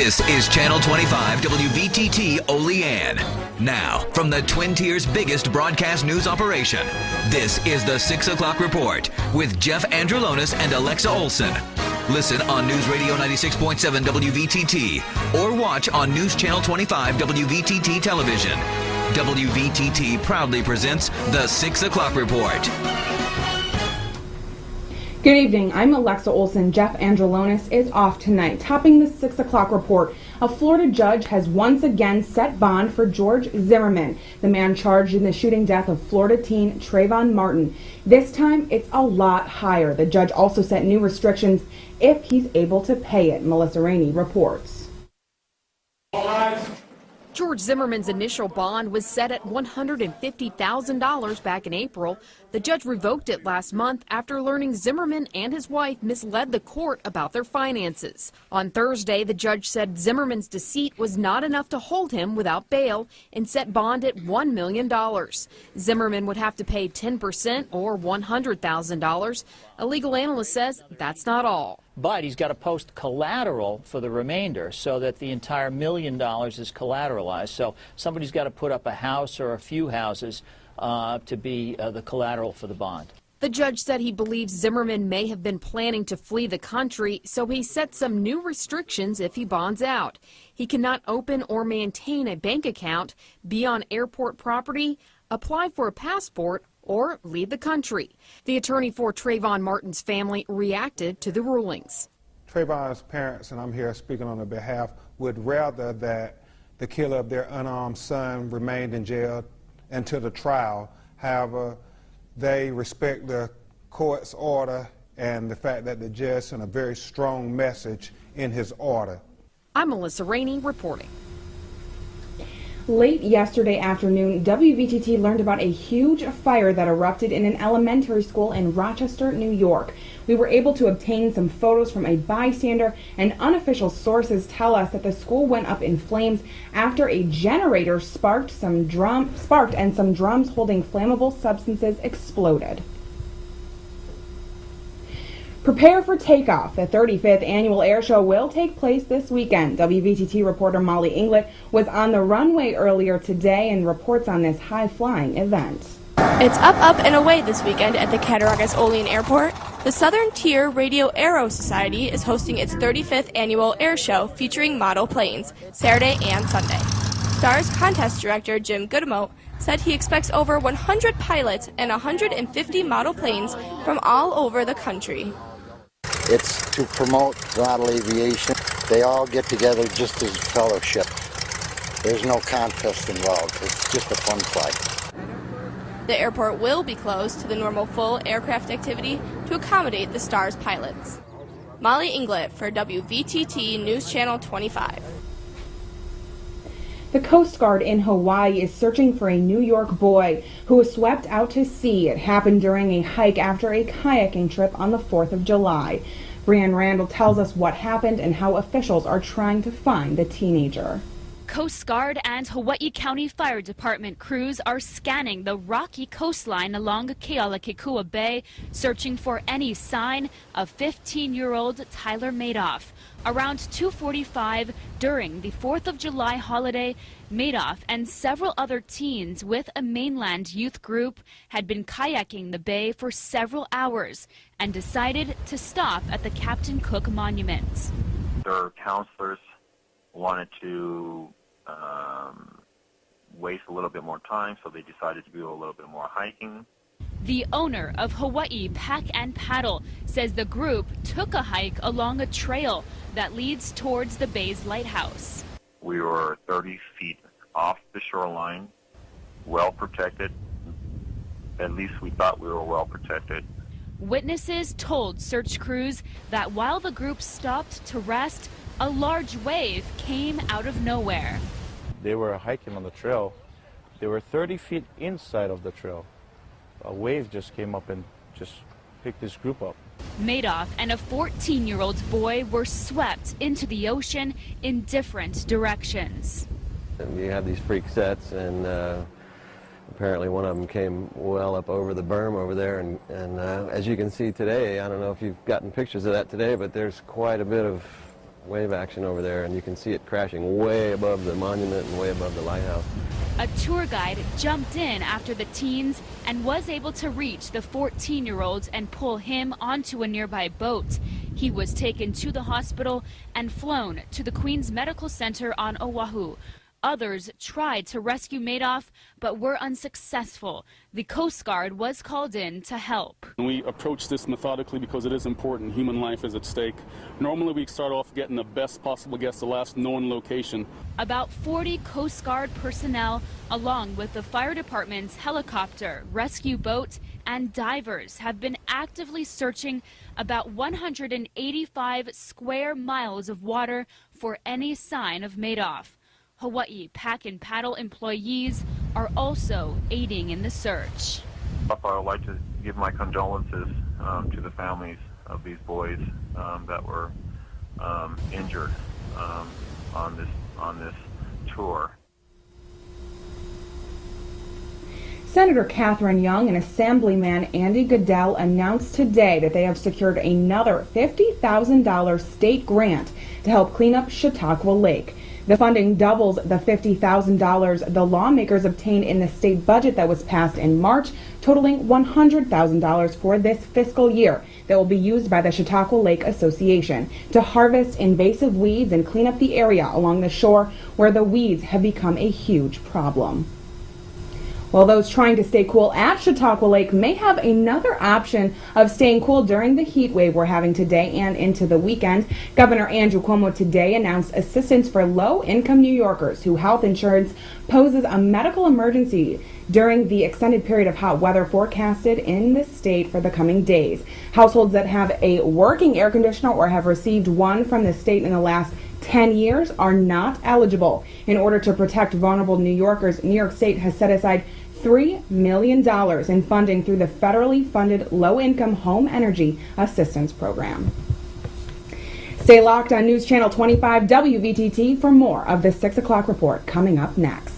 This is Channel 25 WVTT Olean. Now, from the Twin Tiers' biggest broadcast news operation, this is the 6 o'clock report with Jeff Andrulonis and Alexa Olson. Listen on News Radio 96.7 WVTT or watch on News Channel 25 WVTT television. WVTT proudly presents the 6 o'clock report. Good evening, I'm Alexa Olson. Jeff Andrulonis is off tonight. Topping the 6 o'clock report, a Florida judge has once again set bond for George Zimmerman, the man charged in the shooting death of Florida teen Trayvon Martin. This time, it's a lot higher. The judge also set new restrictions if he's able to pay it. Melissa Rainey reports. George Zimmerman's initial bond was set at $150,000 back in April. The judge revoked it last month after learning Zimmerman and his wife misled the court about their finances. On Thursday, the judge said Zimmerman's deceit was not enough to hold him without bail and set bond at $1 million. Zimmerman would have to pay 10% or $100,000. A legal analyst says that's not all. But he's got to post collateral for the remainder so that the entire $1 million is collateralized. So somebody's got to put up a house or a few houses to be the collateral for the bond. The judge said he believes Zimmerman may have been planning to flee the country, so he set some new restrictions if he bonds out. He cannot open or maintain a bank account, be on airport property, apply for a passport, or leave the country. The attorney for Trayvon Martin's family reacted to the rulings. Trayvon's parents, and I'm here speaking on their behalf, would rather that the killer of their unarmed son remained in jail until the trial. However, they respect the court's order and the fact that the judge sent a very strong message in his order. I'm Melissa Rainey reporting. Late yesterday afternoon, WVTT learned about a huge fire that erupted in an elementary school in Rochester, New York. We were able to obtain some photos from a bystander, and unofficial sources tell us that the school went up in flames after a generator sparked and some drums holding flammable substances exploded. Prepare for takeoff. The 35th annual air show will take place this weekend. WVTT reporter Molly Inglet was on the runway earlier today and reports on this high-flying event. It's up, and away this weekend at the Cattaraugus Olean Airport. The Southern Tier Radio Aero Society is hosting its 35th annual air show featuring model planes, Saturday and Sunday. STARS contest director Jim Goodemote said he expects over 100 pilots and 150 model planes from all over the country. It's to promote model aviation. They all get together just as fellowship. There's no contest involved. It's just a fun flight. The airport will be closed to the normal full aircraft activity to accommodate the STARS pilots. Molly Inglet for WVTT News Channel 25. The Coast Guard in Hawaii is searching for a New York boy who was swept out to sea. It happened during a hike after a kayaking trip on the 4th of July. Brianne Randall tells us what happened and how officials are trying to find the teenager. Coast Guard and Hawaii County Fire Department crews are scanning the rocky coastline along Kealakekua Bay, searching for any sign of 15-year-old Tyler Madoff. Around 2:45 during the 4th of July holiday, Madoff and several other teens with a mainland youth group had been kayaking the bay for several hours and decided to stop at the Captain Cook Monument. Their counselors wanted to waste a little bit more time, so they decided to do a little bit more hiking. The owner of Hawaii Pack and Paddle says the group took a hike along a trail that leads towards the bay's lighthouse. We were 30 feet off the shoreline, well protected. At least we thought we were well protected. Witnesses told search crews that while the group stopped to rest, a large wave came out of nowhere. They were hiking on the trail. They were 30 feet inside of the trail. A wave just came up and just picked this group up. Madoff and a 14-year-old boy were swept into the ocean in different directions. And you have these freak sets, and apparently one of them came well up over the berm over there, and as you can see today, I don't know if you've gotten pictures of that today, but there's quite a bit of wave action over there, and you can see it crashing way above the monument and way above the lighthouse. A tour guide jumped in after the teens and was able to reach the 14-year-old and pull him onto a nearby boat. He was taken to the hospital and flown to the Queen's Medical Center on Oahu. Others tried to rescue Madoff, but were unsuccessful. The Coast Guard was called in to help. We approach this methodically because it is important. Human life is at stake. Normally we start off getting the best possible guess, the last known location. About 40 Coast Guard personnel, along with the fire department's helicopter, rescue boat, and divers, have been actively searching about 185 square miles of water for any sign of Madoff. Hawaii Pack and Paddle employees are also aiding in the search. I would like to give my condolences to the families of these boys that were injured on this tour. Senator Catherine Young and Assemblyman Andy Goodell announced today that they have secured another $50,000 state grant to help clean up Chautauqua Lake. The funding doubles the $50,000 the lawmakers obtained in the state budget that was passed in March, totaling $100,000 for this fiscal year that will be used by the Chautauqua Lake Association to harvest invasive weeds and clean up the area along the shore where the weeds have become a huge problem. Well, those trying to stay cool at Chautauqua Lake may have another option of staying cool during the heat wave we're having today and into the weekend. Governor Andrew Cuomo today announced assistance for low-income New Yorkers whose health insurance poses a medical emergency during the extended period of hot weather forecasted in the state for the coming days. Households that have a working air conditioner or have received one from the state in the last 10 years are not eligible. In order to protect vulnerable New Yorkers, New York State has set aside $3 million in funding through the federally funded Low-Income Home Energy Assistance Program. Stay locked on News Channel 25 WVTT for more of the 6 o'clock report coming up next.